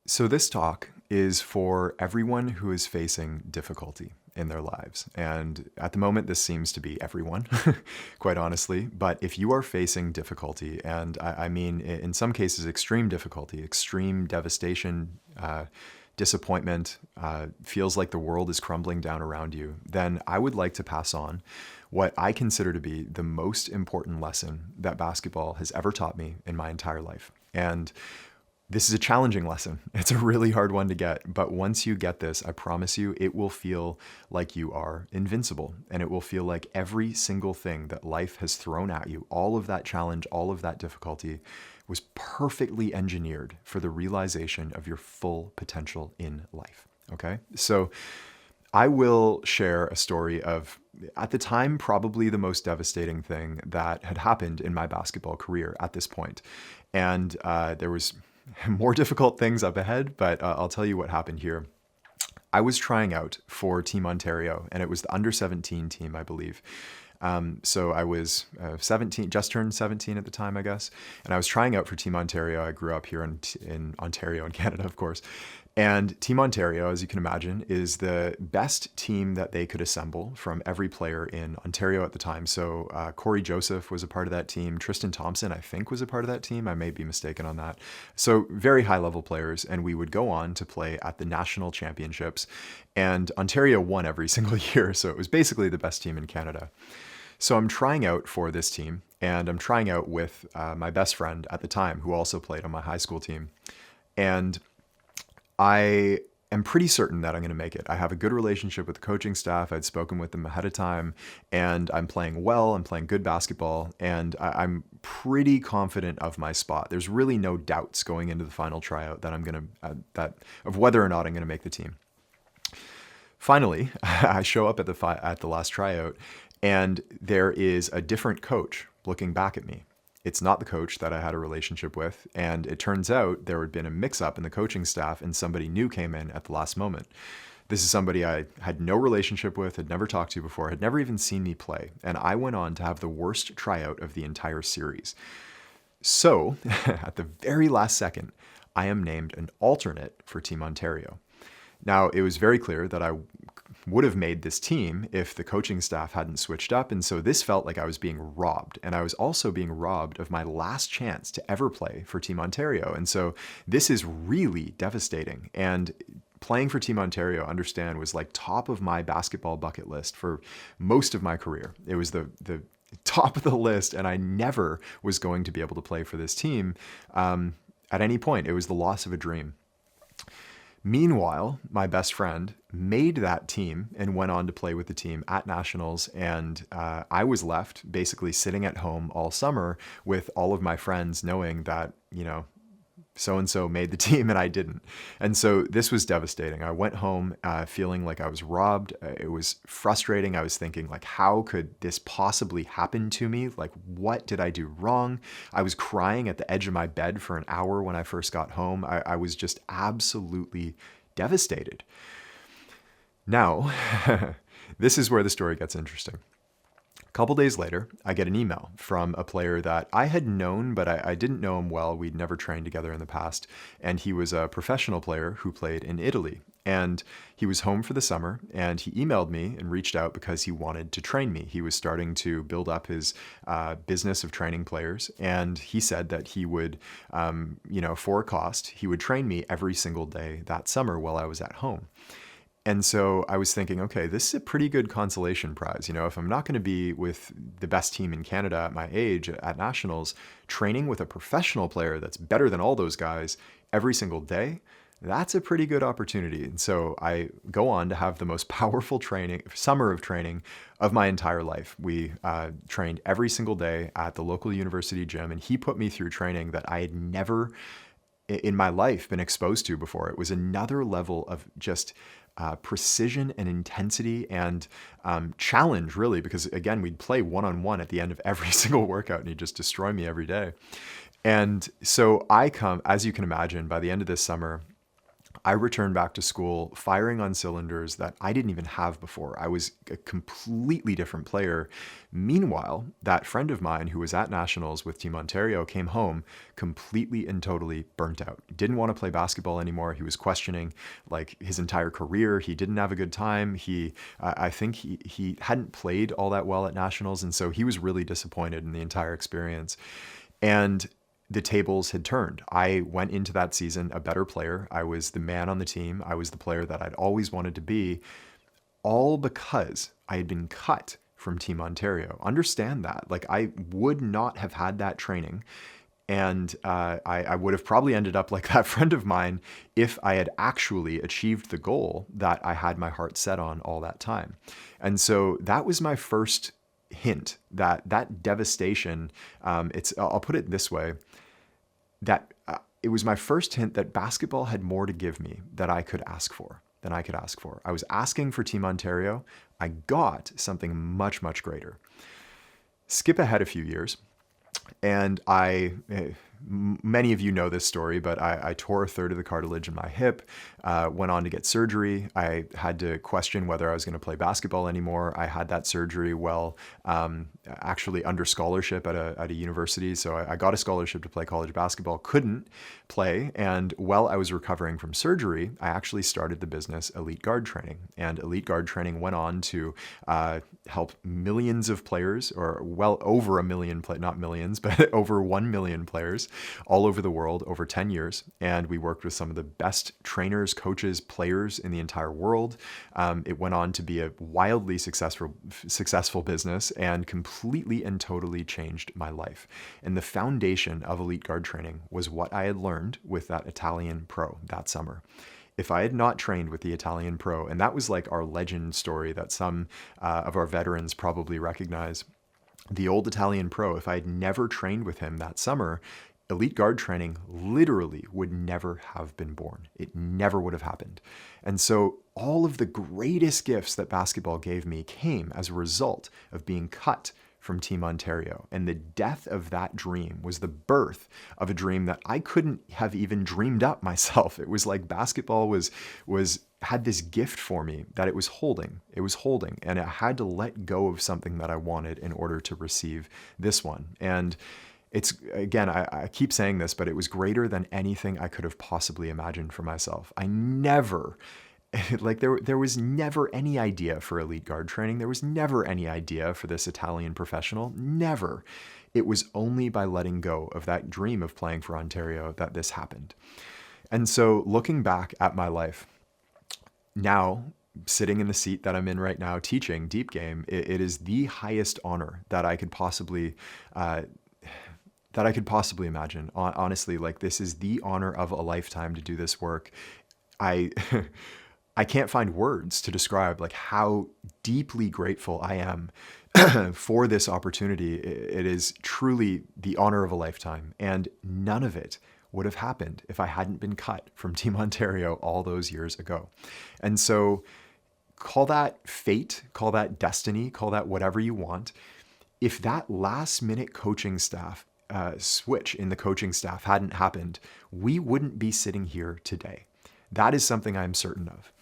So, this talk is for everyone who is facing difficulty in their lives. And at the moment, this seems to be everyone, quite honestly. But if you are facing difficulty, and I mean, in some cases, extreme difficulty, extreme devastation, disappointment, feels like the world is crumbling down around you, then I would like to pass on what I consider to be the most important lesson that basketball has ever taught me in my entire life. And this is a challenging lesson. It's a really hard one to get, but once you get this, I promise you, it will feel like you are invincible. And it will feel like every single thing that life has thrown at you, all of that challenge, all of that difficulty, was perfectly engineered for the realization of your full potential in life. Okay? So I will share a story of, at the time, probably the most devastating thing that had happened in my basketball career at this point. And there was more difficult things up ahead, but I'll tell you what happened here. I was trying out for Team Ontario, and it was the under 17 team, I believe. So I was 17, just turned 17 at the time, I guess. And I was trying out for Team Ontario. I grew up here in Ontario, in Canada, of course. And Team Ontario, as you can imagine, is the best team that they could assemble from every player in Ontario at the time. So Corey Joseph was a part of that team. Tristan Thompson, I think, was a part of that team. I may be mistaken on that. So very high-level players. And we would go on to play at the national championships. And Ontario won every single year. So it was basically the best team in Canada. So I'm trying out for this team. And I'm trying out with my best friend at the time, who also played on my high school team. And I am pretty certain that I'm going to make it. I have a good relationship with the coaching staff. I'd spoken with them ahead of time, and I'm playing well. I'm playing good basketball, and I'm pretty confident of my spot. There's really no doubts going into the final tryout that I'm going to of whether or not I'm going to make the team. Finally, I show up at the last tryout, and there is a different coach looking back at me. It's not the coach that I had a relationship with, and it turns out there had been a mix-up in the coaching staff, and somebody new came in at the last moment. This is somebody I had no relationship with, had never talked to before, had never even seen me play, and I went on to have the worst tryout of the entire series. So, at the very last second, I am named an alternate for Team Ontario. Now, it was very clear that I would have made this team if the coaching staff hadn't switched up. And so this felt like I was being robbed. And I was also being robbed of my last chance to ever play for Team Ontario. And so this is really devastating. And playing for Team Ontario, understand, was like top of my basketball bucket list for most of my career. It was the top of the list, and I never was going to be able to play for this team at any point. It was the loss of a dream. Meanwhile, my best friend made that team and went on to play with the team at nationals. And I was left basically sitting at home all summer with all of my friends knowing that, so-and-so made the team and I didn't. And so this was devastating. I went home feeling like I was robbed. It was frustrating. I was thinking, like, how could this possibly happen to me? Like, what did I do wrong? I was crying at the edge of my bed for an hour when I first got home. I was just absolutely devastated. Now, this is where the story gets interesting. A couple days later, I get an email from a player that I had known, but I didn't know him well. We'd never trained together in the past. And he was a professional player who played in Italy. And he was home for the summer, and he emailed me and reached out because he wanted to train me. He was starting to build up his business of training players. And he said that he would, for a cost, he would train me every single day that summer while I was at home. And so I was thinking, okay, this is a pretty good consolation prize. If I'm not going to be with the best team in Canada at my age at nationals, training with a professional player that's better than all those guys every single day, that's a pretty good opportunity. And so I go on to have the most powerful summer of training of my entire life. We trained every single day at the local university gym, and he put me through training that I had never in my life been exposed to before. It was another level of just precision and intensity and challenge, really, because again, we'd play one-on-one at the end of every single workout, and he'd just destroy me every day. And so I come, as you can imagine, by the end of this summer, I returned back to school firing on cylinders that I didn't even have before. I was a completely different player. Meanwhile, that friend of mine who was at Nationals with Team Ontario came home completely and totally burnt out. Didn't want to play basketball anymore. He was questioning like his entire career. He didn't have a good time. I think he hadn't played all that well at Nationals. And so he was really disappointed in the entire experience. And the tables had turned. I went into that season a better player. I was the man on the team. I was the player that I'd always wanted to be, all because I had been cut from Team Ontario. Understand that. Like, I would not have had that training. And I would have probably ended up like that friend of mine if I had actually achieved the goal that I had my heart set on all that time. And so that was my first hint that devastation, I'll put it this way, that it was my first hint that basketball had more to give me than I could ask for. I was asking for Team Ontario. I got something much, much greater. Skip ahead a few years. And many of you know this story, but I tore a third of the cartilage in my hip, went on to get surgery. I had to question whether I was going to play basketball anymore. I had that surgery actually under scholarship at a university. So I got a scholarship to play college basketball, couldn't play. And while I was recovering from surgery, I actually started the business Elite Guard Training. And Elite Guard Training went on to help millions of players, or well over a million, not millions, but over 1 million players all over the world over 10 years. And we worked with some of the best trainers, coaches, players in the entire world. It went on to be a wildly successful business and completely and totally changed my life. And the foundation of Elite Guard Training was what I had learned with that Italian pro that summer. If I had not trained with the Italian pro, and that was like our legend story that some of our veterans probably recognize, the old Italian pro, if I had never trained with him that summer, Elite Guard Training literally would never have been born. It never would have happened. And so all of the greatest gifts that basketball gave me came as a result of being cut from Team Ontario. And the death of that dream was the birth of a dream that I couldn't have even dreamed up myself. It was like basketball had this gift for me that it was holding, and I had to let go of something that I wanted in order to receive this one. And it's, again, I keep saying this, but it was greater than anything I could have possibly imagined for myself. I never, like there was never any idea for Elite Guard Training. There was never any idea for this Italian professional. Never. It was only by letting go of that dream of playing for Ontario that this happened. And so looking back at my life, now, sitting in the seat that I'm in right now, teaching Deep Game, it is the highest honor that I could possibly imagine. Honestly, like, this is the honor of a lifetime to do this work. I can't find words to describe like how deeply grateful I am for this opportunity. It is truly the honor of a lifetime, and none of it would have happened if I hadn't been cut from Team Ontario all those years ago. And so call that fate, call that destiny, call that whatever you want. If that last minute coaching staff switch in the coaching staff hadn't happened, we wouldn't be sitting here today. That is something I'm certain of.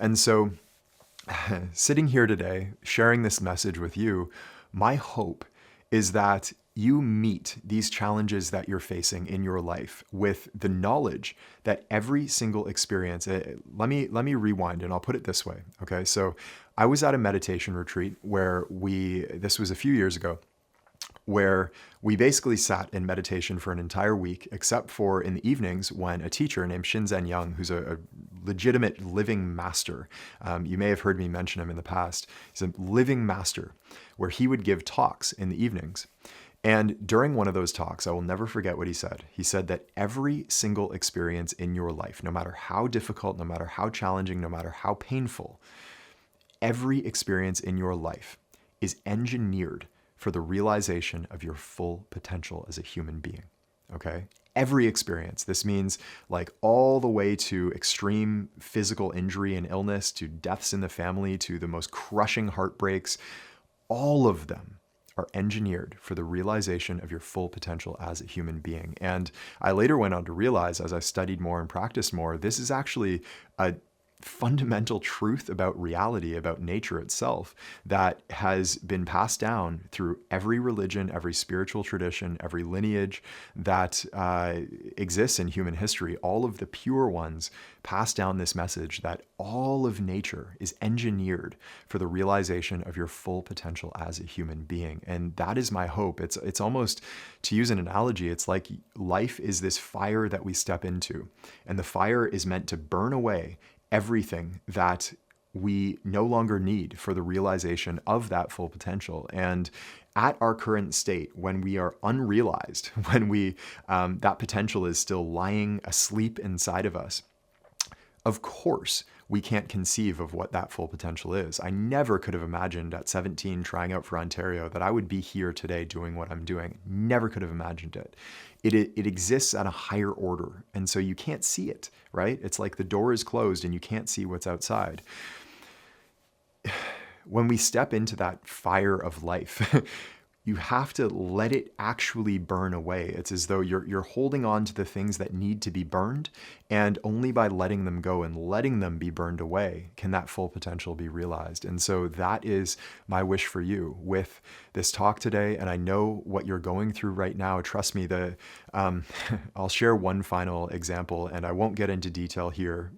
And so sitting here today, sharing this message with you, my hope is that you meet these challenges that you're facing in your life with the knowledge that every single experience, let me rewind and I'll put it this way. Okay. So I was at a meditation retreat where this was a few years ago, where we basically sat in meditation for an entire week, except for in the evenings when a teacher named Shinzen Young, who's a legitimate living master, you may have heard me mention him in the past, he's a living master, where he would give talks in the evenings. And during one of those talks, I will never forget what he said. He said that every single experience in your life, no matter how difficult, no matter how challenging, no matter how painful, every experience in your life is engineered for the realization of your full potential as a human being. Okay? Every experience. This means like all the way to extreme physical injury and illness, to deaths in the family, to the most crushing heartbreaks, all of them are engineered for the realization of your full potential as a human being. And I later went on to realize, as I studied more and practiced more, this is actually a fundamental truth about reality, about nature itself, that has been passed down through every religion, every spiritual tradition, every lineage that exists in human history. All of the pure ones pass down this message that all of nature is engineered for the realization of your full potential as a human being. And that is my hope. It's almost, to use an analogy, it's like life is this fire that we step into, and the fire is meant to burn away everything that we no longer need for the realization of that full potential. And at our current state, when we are unrealized, when we that potential is still lying asleep inside of us, of course, we can't conceive of what that full potential is. I never could have imagined at 17 trying out for Ontario that I would be here today doing what I'm doing. Never could have imagined it. It exists at a higher order, and so you can't see it, right? It's like the door is closed and you can't see what's outside. When we step into that fire of life, you have to let it actually burn away. It's as though you're holding on to the things that need to be burned, and only by letting them go and letting them be burned away can that full potential be realized. And so that is my wish for you with this talk today. And I know what you're going through right now. Trust me, I'll share one final example, and I won't get into detail here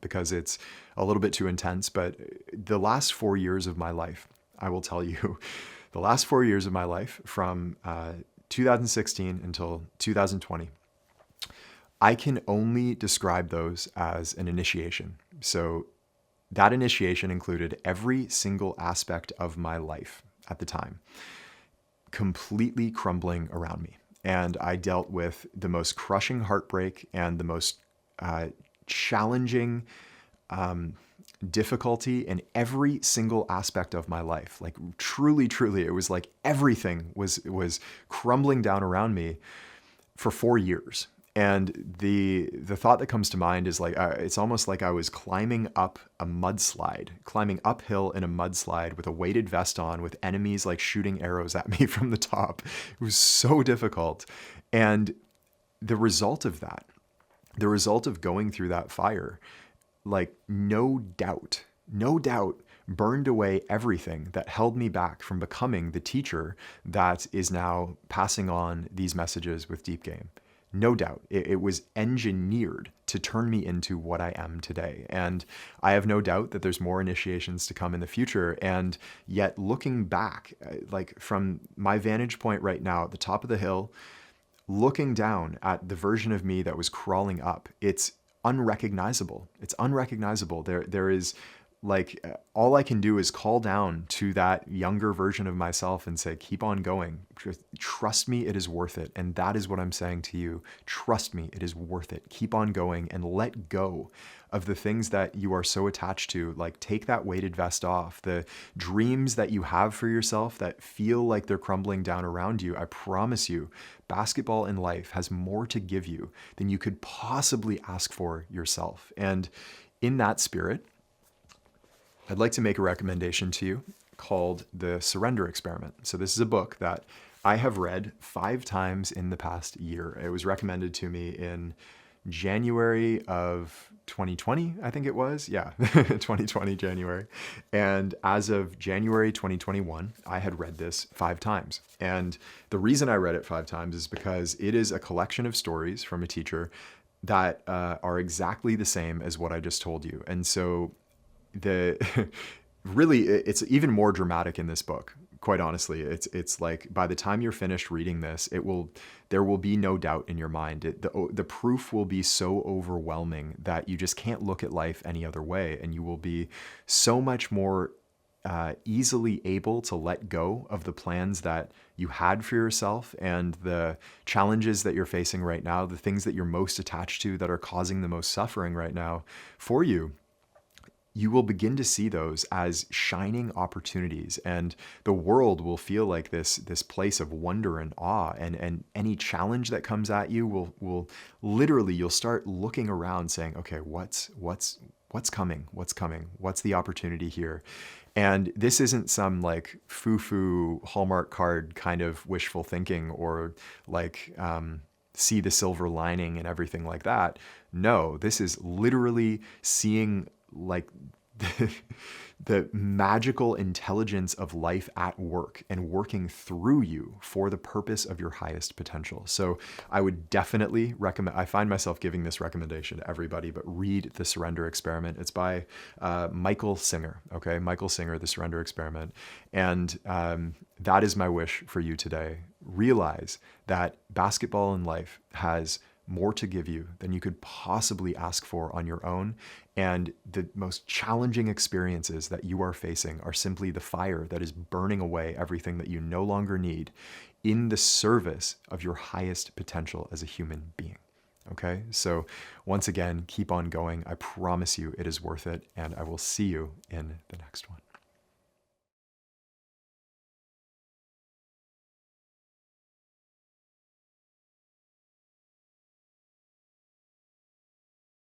because it's a little bit too intense, but the last 4 years of my life, I will tell you, the last 4 years of my life, from 2016 until 2020, I can only describe those as an initiation. So that initiation included every single aspect of my life at the time completely crumbling around me. And I dealt with the most crushing heartbreak and the most challenging difficulty in every single aspect of my life. Like truly, it was like everything was crumbling down around me for 4 years. And the thought that comes to mind is like, it's almost like I was climbing up a mudslide, climbing uphill in a mudslide with a weighted vest on, with enemies like shooting arrows at me from the top. It was so difficult. And the result of that, the result of going through that fire, like no doubt, burned away everything that held me back from becoming the teacher that is now passing on these messages with Deep Game. No doubt. It was engineered to turn me into what I am today. And I have no doubt that there's more initiations to come in the future. And yet looking back, like from my vantage point right now at the top of the hill, looking down at the version of me that was crawling up, it's unrecognizable. It's unrecognizable. There is like, all I can do is call down to that younger version of myself and say, keep on going. Trust me, it is worth it. And that is what I'm saying to you. Trust me, it is worth it. Keep on going and let go of the things that you are so attached to. Like, take that weighted vest off. The dreams that you have for yourself that feel like they're crumbling down around you, I promise you, basketball in life has more to give you than you could possibly ask for yourself. And in that spirit, I'd like to make a recommendation to you called The Surrender Experiment. So this is a book that I have read 5 times in the past year. It was recommended to me in January of 2020, I think it was. Yeah, 2020, January. And as of January 2021, I had read this 5 times. And the reason I read it 5 times is because it is a collection of stories from a teacher that are exactly the same as what I just told you. And so it's even more dramatic in this book. Quite honestly, it's like by the time you're finished reading this, there will be no doubt in your mind. The proof will be so overwhelming that you just can't look at life any other way, and you will be so much more easily able to let go of the plans that you had for yourself and the challenges that you're facing right now, the things that you're most attached to that are causing the most suffering right now for you. You will begin to see those as shining opportunities, and the world will feel like this place of wonder and awe, and any challenge that comes at you will literally, you'll start looking around saying, okay, what's what's coming? What's coming? What's the opportunity here? And this isn't some like foo-foo Hallmark card kind of wishful thinking or like see the silver lining and everything like that. No, this is literally seeing like the magical intelligence of life at work and working through you for the purpose of your highest potential. So I would definitely recommend, I find myself giving this recommendation to everybody, but read The Surrender Experiment. It's by Michael Singer, okay? Michael Singer, The Surrender Experiment. And that is my wish for you today. Realize that basketball in life has more to give you than you could possibly ask for on your own. And the most challenging experiences that you are facing are simply the fire that is burning away everything that you no longer need in the service of your highest potential as a human being. Okay? So once again, keep on going. I promise you it is worth it, and I will see you in the next one.